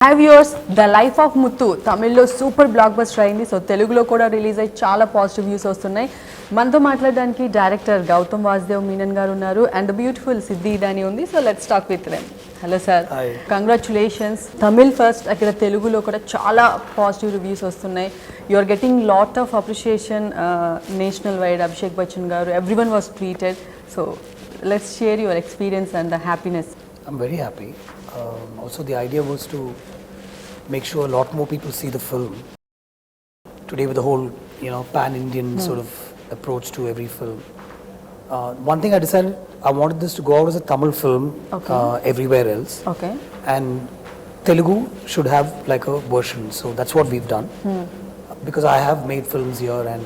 Hi viewers, The Life of Muthu తమిళ్లో super block buster అయింది. So తెలుగులో కూడా రిలీజ్ అయ్యి చాలా పాజిటివ్ వ్యూస్ వస్తున్నాయి. మనతో మాట్లాడడానికి డైరెక్టర్ గౌతమ్ వాసుదేవ్ మీనన్ గారు ఉన్నారు అండ్ బ్యూటిఫుల్ సిద్ధి ఇదాని ఉంది. So let's talk with them. Hello sir, congratulations. Tamil first, అక్కడ తెలుగులో కూడా చాలా పాజిటివ్ రివ్యూస్ వస్తున్నాయి. You are getting lot of appreciation national wide. Abhishek Bachchan గారు, everyone was tweeted. So let's share your experience and the happiness. I'm very happy. Also, the idea was to make sure a lot more people see the film. Today, with the whole, pan-Indian sort of approach to every film. One thing I decided, I wanted this to go out as a Tamil film everywhere else. Okay. And Telugu should have like a version. So that's what we've done. Because I have made films here and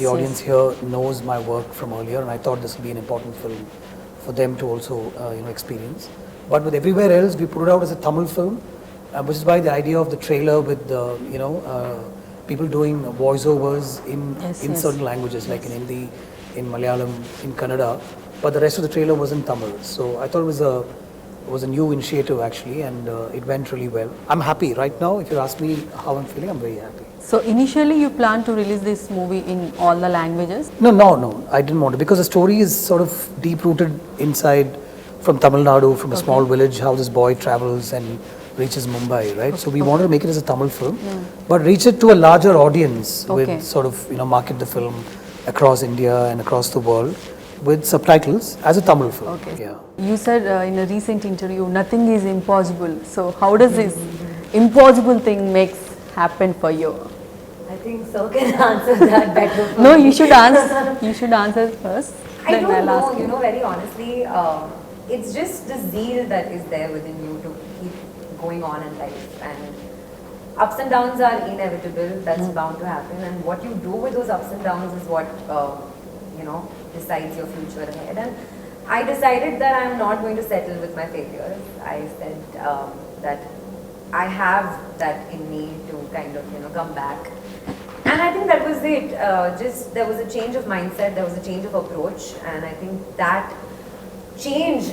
the audience here knows my work from earlier, and I thought this would be an important film for them to also experience. But with everywhere else, we put it out as a Tamil film, which is why the idea of the trailer with people doing voiceovers in certain languages, like in Hindi, in Malayalam, in Kannada, but the rest of the trailer was in Tamil. So I thought it was a new initiative actually, and it went really well. I'm happy right now. If you ask me how I'm feeling, I'm very happy. So initially you planned to release this movie in all the languages? No, I didn't want to, because the story is sort of deep-rooted inside from Tamil Nadu, from a small village, how this boy travels and reaches Mumbai, right? So we wanted to make it as a Tamil film, but reach it to a larger audience with sort of, market the film across India and across the world with subtitles as a Tamil film. Okay. Yeah. You said in a recent interview, nothing is impossible. So how does this impossible thing makes happen for you? I think Sir can answer that better. No, you should answer. You should answer first. I Then don't I'll know. ask Very honestly, it's just the zeal that is there within you to keep going on in life. And ups and downs are inevitable. That's bound to happen. And what you do with those ups and downs is what decides your future ahead. And I decided that I'm not going to settle with my failures. I said that I have that in me to kind of come back. And I think that was it. Just there was a change of mindset, there was a change of approach, and I think that change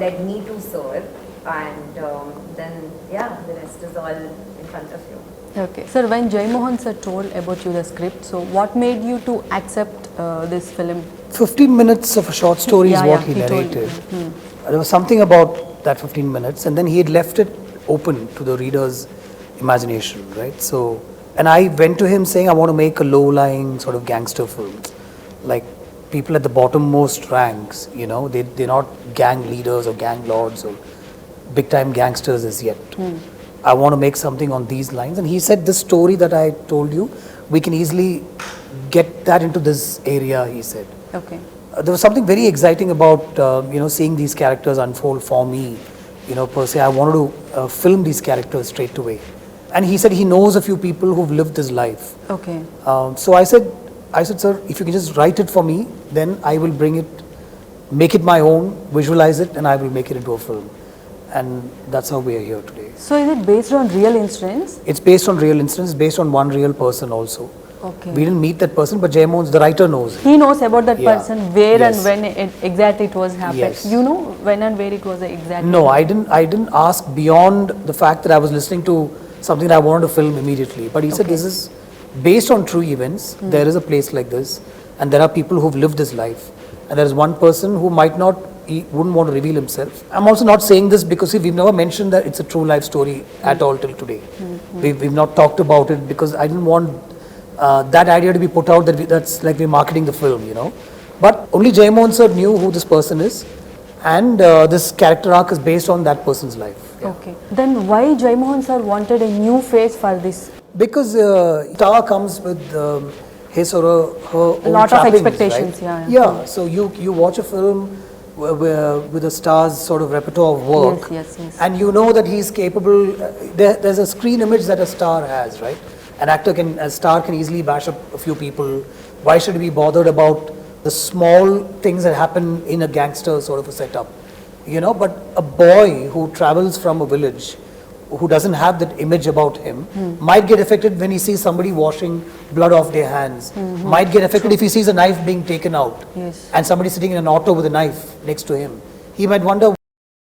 led me to Sir. And then the rest is all in front of you. Okay. Sir, when Jai Mohan sir told about you the script, so what made you to accept this film? 15 minutes of a short story is what he narrated. There was something about that 15 minutes, and then he had left it open to the reader's imagination, right? So, and I went to him saying, I want to make a low-lying sort of gangster film, like people at the bottommost ranks, they're not gang leaders or gang lords or big-time gangsters as yet. I want to make something on these lines. And he said, this story that I told you, we can easily get that into this area, he said. Okay. There was something very exciting about, seeing these characters unfold for me, per se. I wanted to film these characters straight away. And he said he knows a few people who've lived this life. Okay. So I said, sir, if you can just write it for me, then I will bring it, make it my own, visualize it, and I will make it into a film. And that's how we are here today. So is it based on real incidents? It's based on real incidents, based on one real person also. Okay. We didn't meet that person, but Jai Mohan, the writer, knows him. He knows about that person, where and when exactly it was happened. Yes. You know when and where it was exactly? No, I didn't ask beyond the fact that I was listening to something that I wanted to film immediately. But he said this is based on true events. There is a place like this, and there are people who've lived this life. And there is one person who he wouldn't want to reveal himself. I'm also not saying this because we've never mentioned that it's a true life story at all till today. We've not talked about it because I didn't want that idea to be put out that's like we're marketing the film, But only Jai Mohan sir knew who this person is, and this character arc is based on that person's life. Yeah. Okay. Then why Jai Mohan sir wanted a new face for this? Because star comes with his or her own lot of trappings, expectations, right? Yeah. So you watch a film with a star's sort of repertoire of work, yes. and you know that he's capable. There's a screen image that a star has, right? A star can easily bash up a few people. Why should he be bothered about the small things that happen in a gangster sort of a setup? But a boy who travels from a village, who doesn't have that image about him, might get affected when he sees somebody washing blood off their hands, might get affected if he sees a knife being taken out, and somebody sitting in an auto with a knife next to him. He might wonder,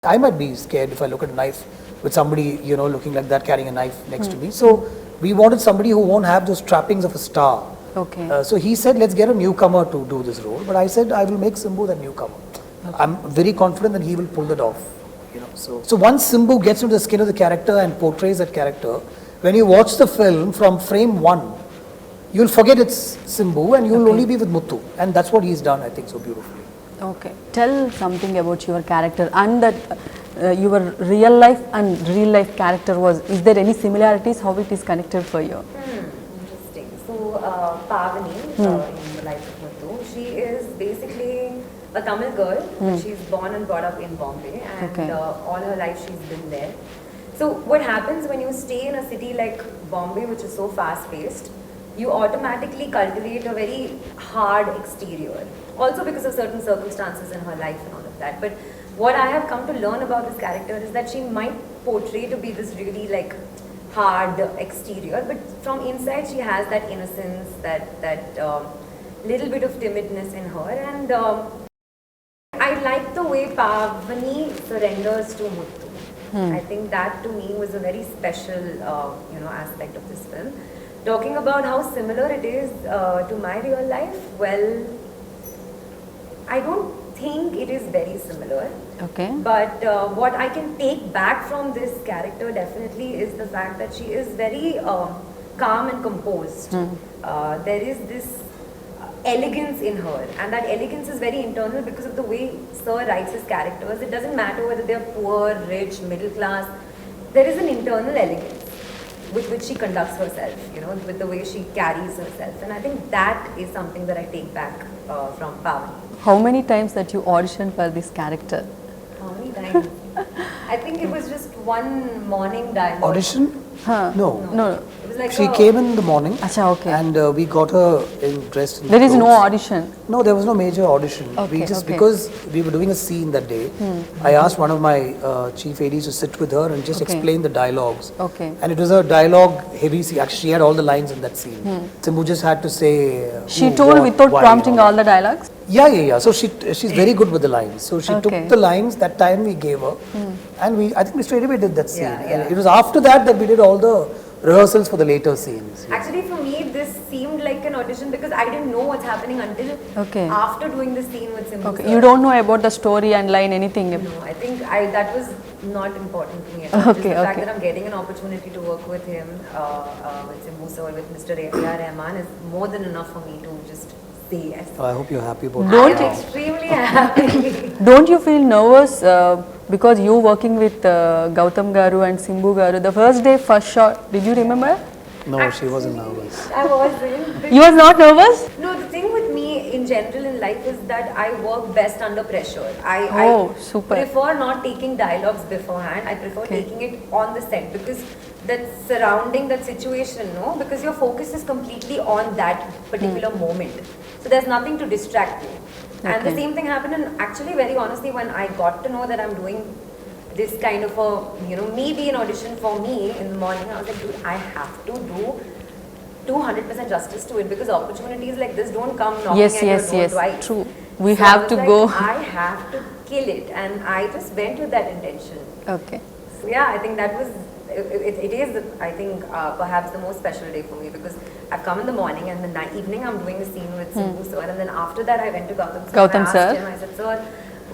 I might be scared if I look at a knife with somebody, you know, looking like that, carrying a knife next to me. So we wanted somebody who won't have those trappings of a star. Okay. So he said, let's get a newcomer to do this role. But I said, I will make Simbu that newcomer. I'm very confident that he will pull it off. You know, so once Simbu gets into the skin of the character and portrays that character, when you watch the film from frame 1, you'll forget it's Simbu and you'll only be with Muthu. And that's what he's done, I think, so beautifully. Okay. Tell something about your character and that your real life and real life character was. Is there any similarities? How it is connected for you? Interesting. So Pavani, in the life of Muthu, she is basically a Tamil girl. She's born and brought up in Bombay, and all her life she's been there. So what happens when you stay in a city like Bombay, which is so fast-paced, you automatically cultivate a very hard exterior. Also because of certain circumstances in her life and all of that. But what I have come to learn about this character is that she might portray to be this really like hard exterior, but from inside she has that innocence, that little bit of timidness in her, and I like the way Pavani surrenders to Muthu. I think that to me was a very special aspect of this film. Talking about how similar it is to my real life, well, I don't think it is very similar. Okay. But what I can take back from this character definitely is the fact that she is very calm and composed. There is this elegance in her, and that elegance is very internal because of the way Sir writes his characters. It doesn't matter whether they're poor, rich, middle class. There is an internal elegance with which she conducts herself, you know, with the way she carries herself. And I think that is something that I take back from Pavani. How many times that you auditioned for this character? How many times? I think it was just one morning dialogue. Audition? Huh. No. No. It was like She came in the morning. Acha, okay. And we got her dressed in There is no clothes. audition. No, there was no major audition. Okay, We just, okay. because we were doing a scene that day, I asked one of my chief ADs to sit with her and just Okay. explain the dialogues. Okay. And it was a dialogue heavy scene. Actually, she had all the lines in that scene. Simbu just had to say. She who, told what, without why, prompting all all the dialogues? Yeah. So she's very good with the lines. So she Okay. took the lines that time we gave her, and I think we straight away did that scene. Yeah. And it was after that we did all the rehearsals for the later scenes. Yeah. Actually, for me, this seemed like an audition because I didn't know what's happening until Okay. after doing the scene with Simbu. Okay. sir. You don't know about the story and line, anything? No, I think that was not important to me at all. Just Okay, the fact okay. that I'm getting an opportunity to work with him, with Simbu sir, with Mr. R.R. Rahman is more than enough for me to just say yes. I hope you're happy about Don't I'm that. extremely happy. Don't you feel nervous because you working with Gautham Garu and Simbu Garu? The first day, first shot, did you remember? No, she wasn't nervous. I wasn't. You was not nervous? No, the thing with me in general in life is that I work best under pressure. Oh, I super. prefer not taking dialogues beforehand. I prefer Okay. taking it on the set because that surrounding that situation, no? Because your focus is completely on that particular moment. So there's nothing to distract you. And the Okay. same thing happened, and actually, very honestly, when I got to know that I'm doing this kind of a, maybe an audition for me in the morning, I was like, dude, I have to do 200% justice to it because opportunities like this don't come knocking Yes, at your yes, door yes. twice. True. We So I have was to like, go. I have to kill it, and I just went with that intention. Okay. So yeah, I think that was, it is, I think, perhaps the most special day for me because I've come in the morning and the evening I'm doing a scene with Simbu sir, and then after that I went to Gautham sir. Gautham and I sir. asked him, I said, sir,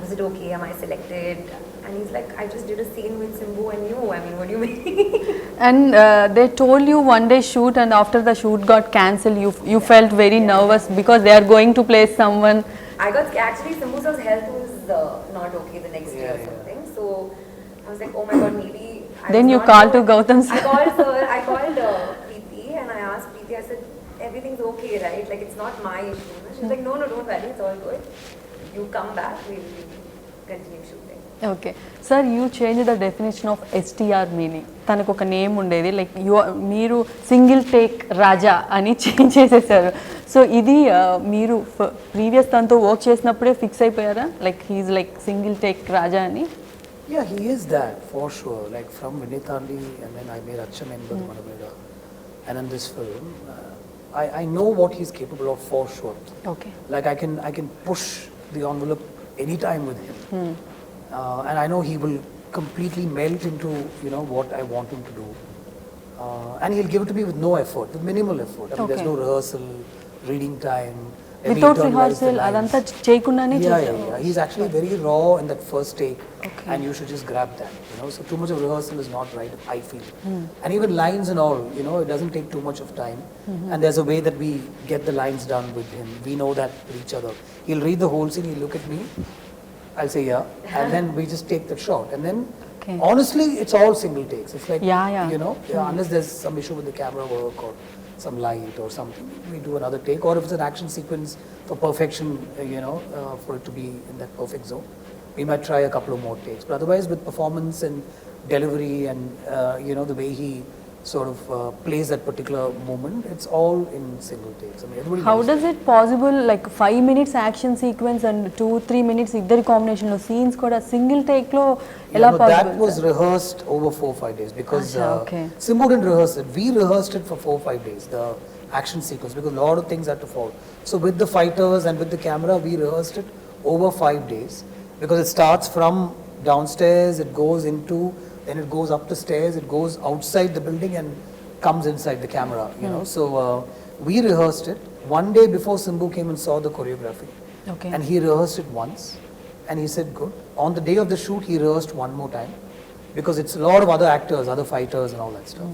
was it okay? Am I selected? And he's like, I just did a scene with Simbu and you. I mean, what do you mean? And they told you one day shoot, and after the shoot got cancelled, you felt very nervous because they are going to place someone. Actually, Simbu sir's health was not okay the next day or something. So I was like, oh my god, maybe. Then you called to Gautham sir. I called Preeti and I asked Preeti, I said, everything's okay, right? Like, it's not my issue. She's like, no, don't worry, it's all good. You come back, we'll continue shooting. Okay sir you change the definition of STR meaning. తనకు ఒక name ఉండేది like మీరు single take Raja అని change చేసేసారు. So ఇది మీరు previous తనతో work చేసినప్పుడే ఫిక్స్ అయిపోయారా like he's like single take Raja అని? Yeah, he is that for sure. Like from Vinitandi, and then I made Acham Enbad Manaveda, and in this film, I know what he's capable of for sure. Okay. Like I can push the envelope anytime with him, and I know he will completely melt into, you know, what I want him to do. And he'll give it to me with no effort, with minimal effort. I mean, there's Okay. no rehearsal, reading time. let me without internalize the rehearsal lines. అదంతా చేయకుండానే Yeah, చేశారు. yeah, yeah. He's actually very raw in that first take, Okay. and you should just grab that. You know, so too much of rehearsal is not right, I feel. And even lines and all, you know, it doesn't take too much of time. And there's a way that we get the lines done with him. We know that with each other. He'll read the whole scene. He'll look at me. I'll say yeah, and then we just take the shot. And then, Okay. honestly, it's all single takes. It's like Yeah. you know, unless there's some issue with the camera work or some light or something, we do another take. Or if it's an action sequence for perfection, you know, for it to be in that perfect zone, we might try a couple of more takes. But otherwise, with performance and delivery and you know, the way he sort of plays that particular moment, it's all in single takes. I mean, everybody how knows does it possible like 5 minutes action sequence and 2-3 minutes ఇద్దరి combination లో scenes కూడా single take లో Yeah, ఎలా no, that possible was rehearsed over 4-5 days because Acha, okay. Simbu didn't rehearse it. We rehearsed it for 4-5 days, the action sequence, because a lot of things had to fall. So with the fighters and with the camera, we rehearsed it over 5 days because it starts from downstairs, it goes into, then it goes up the stairs, it goes outside the building and comes inside the camera, you know. So we rehearsed it one day before Simbu came and saw the choreography. Okay. And he rehearsed it once and he said good. On the day of the shoot, he rehearsed one more time because it's a lot of other actors, other fighters and all that stuff.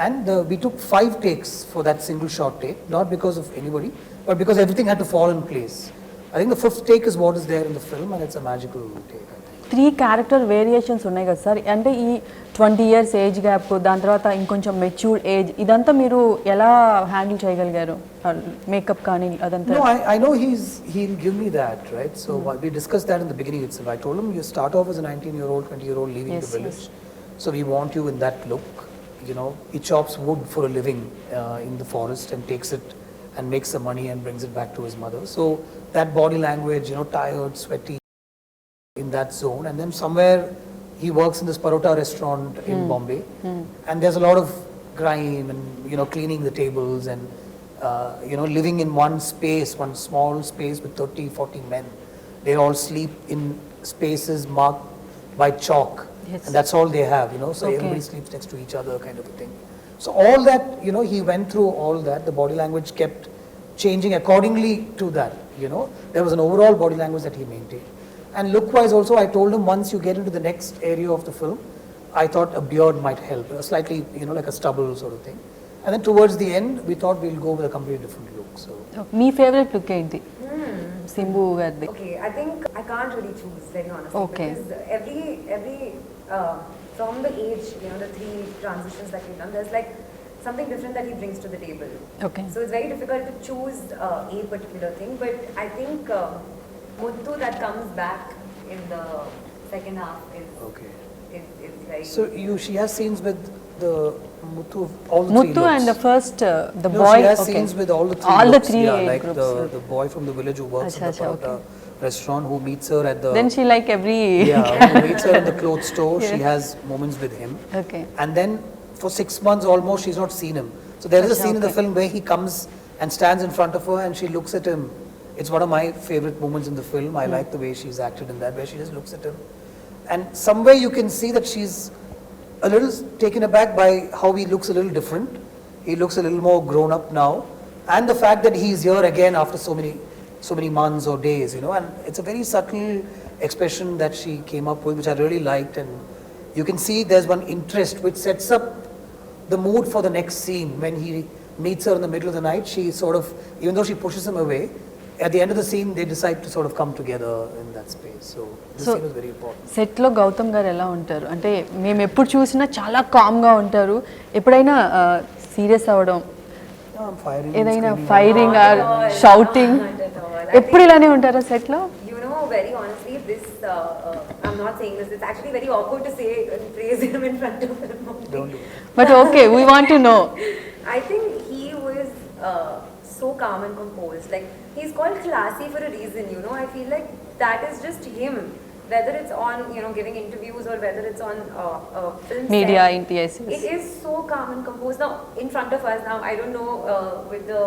And we took 5 takes for that single shot take, not because of anybody, but because everything had to fall in place. I think the 5th take is what is there in the film, and it's a magical take, I think. 3 character variations ఉన్నాయి కదా sir, అంటే ఈ 20 years age gap, దాని తర్వాత ఇంకొంచెం matured age, ఇదంతా మీరు ఎలా హ్యాండిల్ చేయగలిగారు మేకప్ కానీ అదంతా? No, I know he'll give me that, right? So we discussed that in the beginning itself. I told him you start off as a 19-year-old, 20-year-old leaving Yes, the village. So we want you in that look. You know, he chops wood for a living in the forest and takes it and makes some money and brings it back to his mother. So that body language, you know, tired, sweaty, in that zone. And then somewhere he works in this parota restaurant in Bombay, and there's a lot of grime and, you know, cleaning the tables and you know, living in one space, one small space with 30-40 men. They all sleep in spaces marked by chalk. Yes. And that's all they have, you know, so Okay. everybody sleeps next to each other, kind of a thing. So all that, you know, he went through all that. The body language kept changing accordingly to that, you know. There was an overall body language that he maintained. And look-wise also, I told him once you get into the next area of the film, I thought a beard might help, slightly, you know, like a stubble sort of thing. And then towards the end, we thought we'll go with a completely different look. So me favourite look ఏంటి సింబు గారిది? Okay, I think I can't really choose, very honestly. Okay. Because every from the age, you know, the 3 transitions that we've done, there's like something different that he brings to the table. Okay. So it's very difficult to choose a particular thing. But I think Muthu that comes back in the second half okay. is like. So she has scenes with the Muthu, all the 3 Muthu looks. And the first the No, boy, she has scenes with all the 3 all the looks. 3 yeah, age like groups. the boy from the village who works in the Acha, parota restaurant, who meets her at the then she like every yeah, who meets her in the clothes store. She Yes. has moments with him. Okay. And then for 6 months almost, she's not seen him. So there is a Acha, scene in the okay. film where he comes and stands in front of her and she looks at him. It's one of my favorite moments in the film. I like the way she's acted in that, where she just looks at him. And somewhere you can see that she's a little taken aback by how he looks a little different. He looks a little more grown up now. And the fact that he's here again after so many months or days, you know, and it's a very subtle expression that she came up with, which I really liked. And you can see there's one interest which sets up the mood for the next scene. When he meets her in the middle of the night, she sort of, even though she pushes him away, at the end of the scene they decide to sort of come together in that space. So this So- scene was very important. సెట్లో గౌతమ్ గారు ఎలా ఉంటారు? అంటే మేము ఎప్పుడు చూసినా చాలా కామ్గా ఉంటారు, ఎప్పుడైనా సీరియస్ అవ్వడం, Yeah, I'm firing, ఏదైనా screaming. Firing or Not at all. Shouting, Not at all. I ఎప్పుడు ఇలానే ఉంటారా సెట్లో? You know, very honestly, this, I'm not saying this, it's actually very awkward to say and praise him in front of him. Don't do it. But okay, we want to know. I think he was so calm and composed. Like, he's called classy for a reason, you know. I feel like that is just him. whether it's on, you know, giving interviews or whether it's on film Media, set, yes, it yes. is so calm and composed. Now, in front of us now, I don't know with the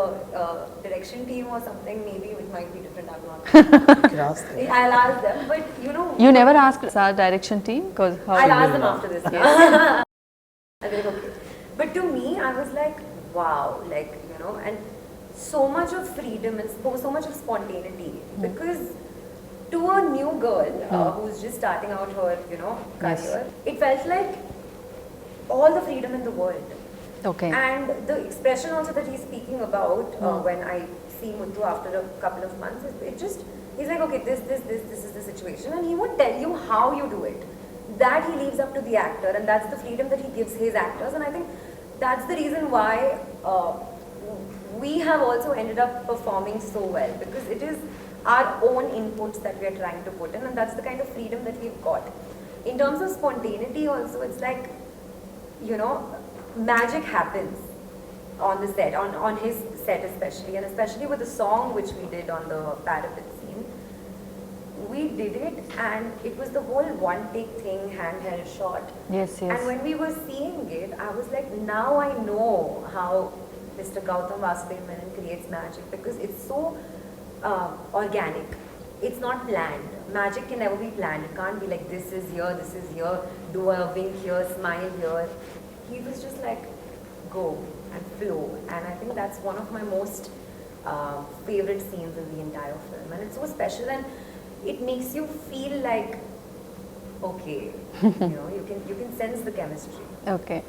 direction team or something, maybe it might be different. I'm not. You can ask them. I'll ask them, but you know. You never asked our direction team? Because I'll ask them after this. I'll be like, okay. But to me, I was like, wow, like, you know, and so much of freedom and so much of spontaneity. Because to a new girl who's just starting out her, you know, career, it felt like all the freedom in the world. Okay. And the expression also that he's speaking about when I see Muthu after a couple of months, it just, he's like, okay, this is the situation. And he won't tell you how you do it. That he leaves up to the actor, and that's the freedom that he gives his actors. And I think that's the reason why we have also ended up performing so well, because it is our own inputs that we are trying to put in, and that's the kind of freedom that we've got. In terms of spontaneity also, it's like, you know, magic happens on the set, on his set especially, and especially with the song which we did on the parapet scene. We did it, and it was the whole one take thing, handheld shot. Yes, yes. And when we were seeing it, I was like, now I know how Mr. Gautham Vasudev Menon creates magic, because it's so organic. It's not planned. Magic can never be planned. It can't be like, this is here, do a wink here, smile here. He was just like, go and flow. And I think that's one of my most favorite scenes in the entire film. And it's so special, and it makes you feel like, okay, you know, you can sense the chemistry. Okay.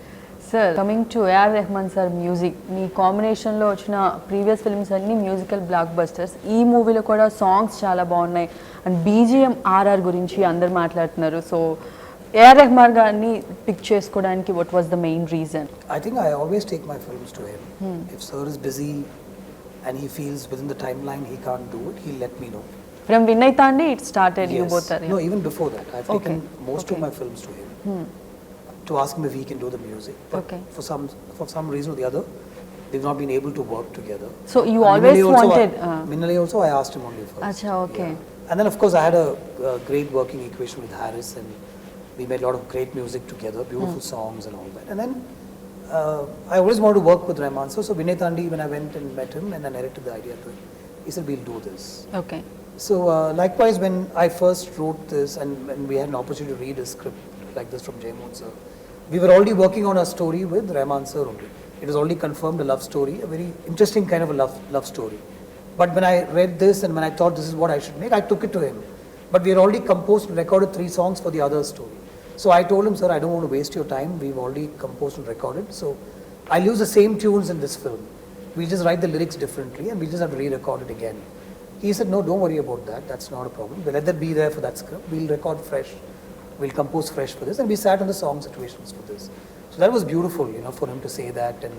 Sir, coming to A.R. Rahman sir music, మీ కాంబినేషన్లో వచ్చిన previous films అన్ని musical black busters. ఈ మూవీలో కూడా songs చాలా బాగున్నాయి, and BGM RR గురించి అందరు మాట్లాడుతున్నారు. సో ఏఆర్ రెహమాన్ గారిని పిక్ చేసుకోవడానికి what was the main reason? I think I always take my films to him. If sir is busy and he feels within the timeline he can't do it, he'll let me know. From Vinnaytandi it started, you both are. No, even before that. I've taken most of my films to him to ask him if he can do the music. But for some reason or the other, they've not been able to work together. So you always wanted... Minnale also, I asked him only first. Acha, okay. Yeah. And then of course I had a great working equation with Harris, and we made a lot of great music together, beautiful songs and all that. And then I always wanted to work with Rahman. So Vinnaytandi, when I went and met him and I narrated the idea to him, he said, we'll do this. Okay. So likewise, when I first wrote this and we had an opportunity to read a script like this from Jayamon sir, we were already working on a story with Rahman sir only. It was already confirmed, a love story, a very interesting kind of a love story. But when I read this and when I thought this is what I should make, I took it to him. But we had already composed and recorded 3 songs for the other story. So I told him, sir, I don't want to waste your time. We've already composed and recorded. So I'll use the same tunes in this film. We'll just write the lyrics differently and we just have to re-record it again. He said, no, don't worry about that. That's not a problem. We'll let that be there for that script. We'll record fresh. We'll compose fresh for this. And we sat on the song situations for this. So that was beautiful, you know, for him to say that and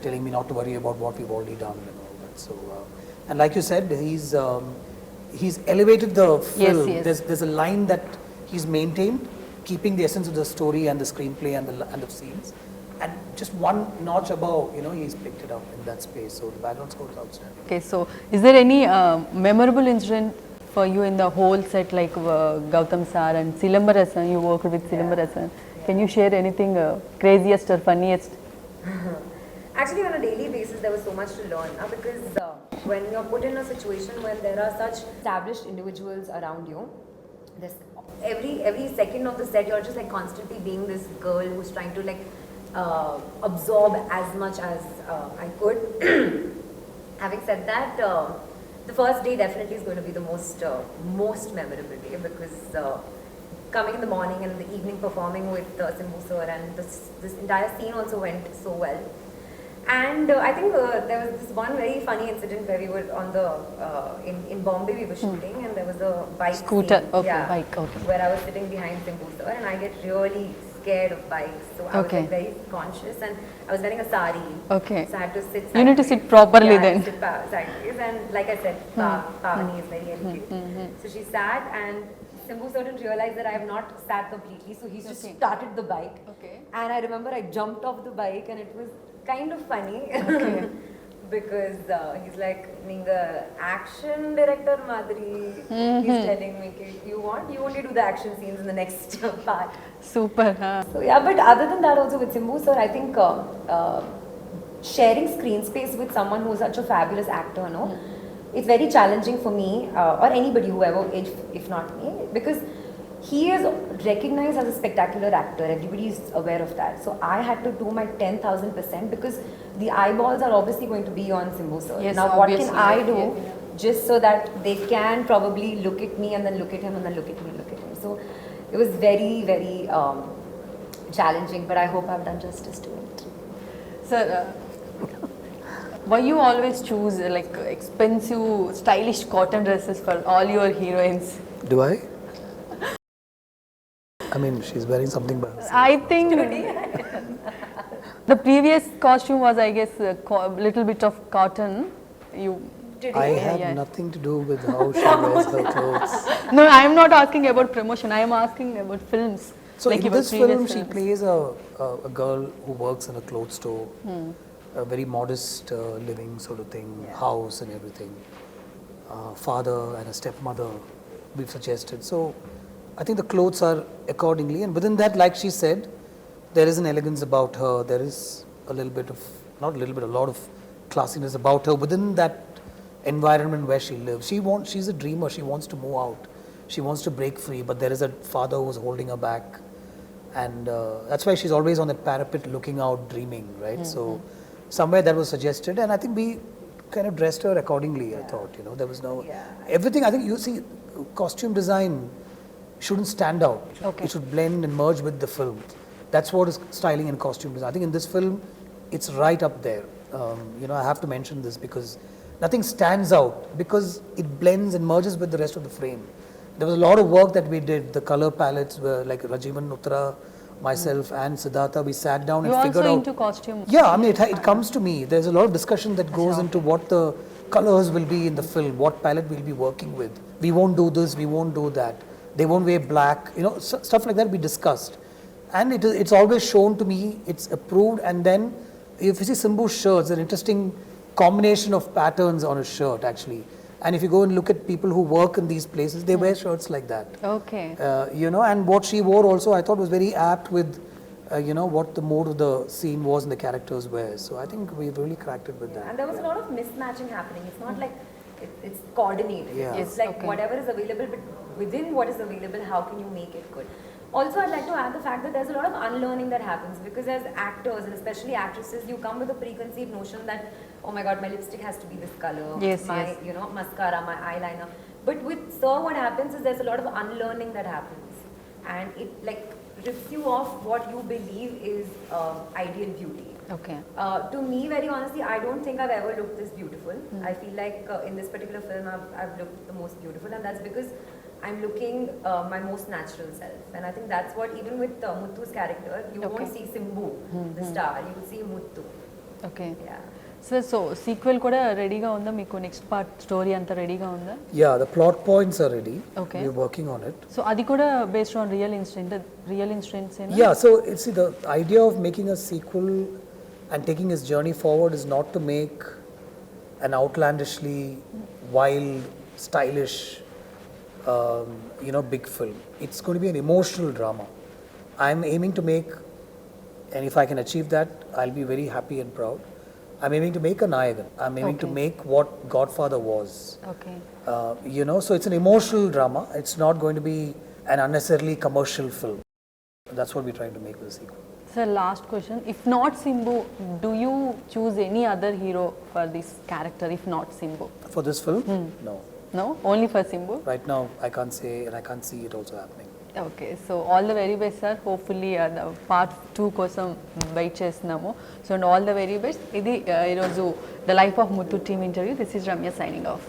telling me not to worry about what we've already done and all that. So, and like you said, he's elevated the film. Yes, yes. There's a line that he's maintained, keeping the essence of the story and the screenplay and the scenes. And just one notch above, you know, he's picked it up in that space. So the background score is outstanding. Okay, so is there any memorable incident for you in the whole set, like Gautham sir and Silambarasan? You worked with Silambarasan. Can you share anything craziest or funniest? Actually, on a daily basis, there was so much to learn because when you're put in a situation when there are such established individuals around you, this every second of the set, you're just like constantly being this girl who's trying to like absorb as much as I could. Having said that, the first day definitely is going to be the most memorable day because coming in the morning and in the evening performing with Simbu sir, and this entire scene also went so well. And I think there was this one very funny incident where we were on the in Bombay we were shooting and there was a bike Scooter, scene, okay, bike, okay. where I was sitting behind Simbu sir and I get really scared of bikes, so I was like very conscious and I was wearing a sari. Okay. So I had to sit sideways. You need to sit properly then. Sit sideways, and like I said, Pavani is very elegant. So she sat and Simbu sir didn't realize that I have not sat completely, so he just started the bike. Okay. And I remember I jumped off the bike and it was kind of funny. because he's like, "Ninga action director madri." He's telling me, "You only do the action scenes in the next part." Super. So yeah, but other than that, also with Simbu sir, I think sharing screen space with someone who's such a fabulous actor, no, it's very challenging for me or anybody, whoever, if not me, because he is recognized as a spectacular actor. Everybody is aware of that. So I had to do my 10,000% because the eyeballs are obviously going to be on Simbu sir. Yes, Now, what obviously. can I do just so that they can probably look at me and then look at him and then look at me and look at him? So it was very, very challenging, but I hope I've done justice to it. Sir, why you always choose like expensive, stylish cotton dresses for all your heroines? Do I? I mean, she's wearing something by herself. I think the previous costume was, I guess, a little bit of cotton. You. I have yeah. nothing to do with how she wears her clothes. No, I am not asking about promotion. I am asking about films. So like in your this previous film, she films. plays a girl who works in a clothes store, a very modest living sort of thing, house and everything. Father and a stepmother, we've suggested. So I think the clothes are accordingly, and within that, like she said, there is an elegance about her. There is a little bit of, not a little bit, a lot of classiness about her within that environment where she lives. She's a dreamer. She wants to move out. She wants to break free, but there is a father who's holding her back, and that's why she's always on that parapet, looking out, dreaming, right? So somewhere that was suggested, and I think we kind of dressed her accordingly. I thought, there was no everything. I think you see, costume design shouldn't stand out. Okay. It should blend and merge with the film. That's what is styling and costume design. I think in this film, it's right up there. I have to mention this because nothing stands out because it blends and merges with the rest of the frame. There was a lot of work that we did. The color palettes were like Rajivan, Uttara, myself and Siddhartha, we sat down You and figured also out. into costume? Yeah, I mean, it comes to me. There's a lot of discussion that goes into what the colors will be in the film, what palette we'll be working with. We won't do this, we won't do that. They won't wear black, stuff like that we discussed. And it's always shown to me, it's approved. And then if you see Simbu's shirts, an interesting combination of patterns on a shirt actually. And if you go and look at people who work in these places, they wear shirts like that. Okay. And what she wore also I thought was very apt with, what the mode of the scene was and the characters were. So I think we've really cracked it with that. And there was a lot of mismatching happening. It's not like it's coordinated. Yeah. It's like whatever is available, but within what is available, how can you make it good? Also, I'd like to add the fact that there's a lot of unlearning that happens because as actors and especially actresses, you come with a preconceived notion that, oh my god, my lipstick has to be this color, my mascara, my eyeliner. But with Sir, what happens is there's a lot of unlearning that happens, and it like rips you off what you believe is ideal beauty. Okay. To me, very honestly, I don't think I've ever looked this beautiful. I feel like in this particular film, I've looked the most beautiful, and that's because I'm looking my most natural self. And I think that's what, even with Muthu's character, you won't see Simbu, the star, you will see Muthu. Okay. Yeah. So sequel kuda ready ga unda, meeku next part story anta ready ga unda? Yeah, the plot points are ready. Okay. We're working on it. So adi kuda based on real incidents ena? Yeah, so see, the idea of making a sequel and taking his journey forward is not to make an outlandishly wild, stylish, big film. It's going to be an emotional drama. I'm aiming to make, and if I can achieve that, I'll be very happy and proud. I'm aiming to make a Nayagan. I'm aiming to make what Godfather was. Okay. So it's an emotional drama. It's not going to be an unnecessarily commercial film. That's what we're trying to make with the sequel. Sir, last question. If not Simbu, do you choose any other hero for this character if not Simbu? For this film? No. No? Only for Simbu? Right now, I can't say, and I can't see it also happening. Okay, so all the very best, sir. Hopefully the part 2 కోసం wait చేస్తున్నాము. So and all the very best. ఇది ఈరోజు the life of Muthu team interview. This is Ramya signing off.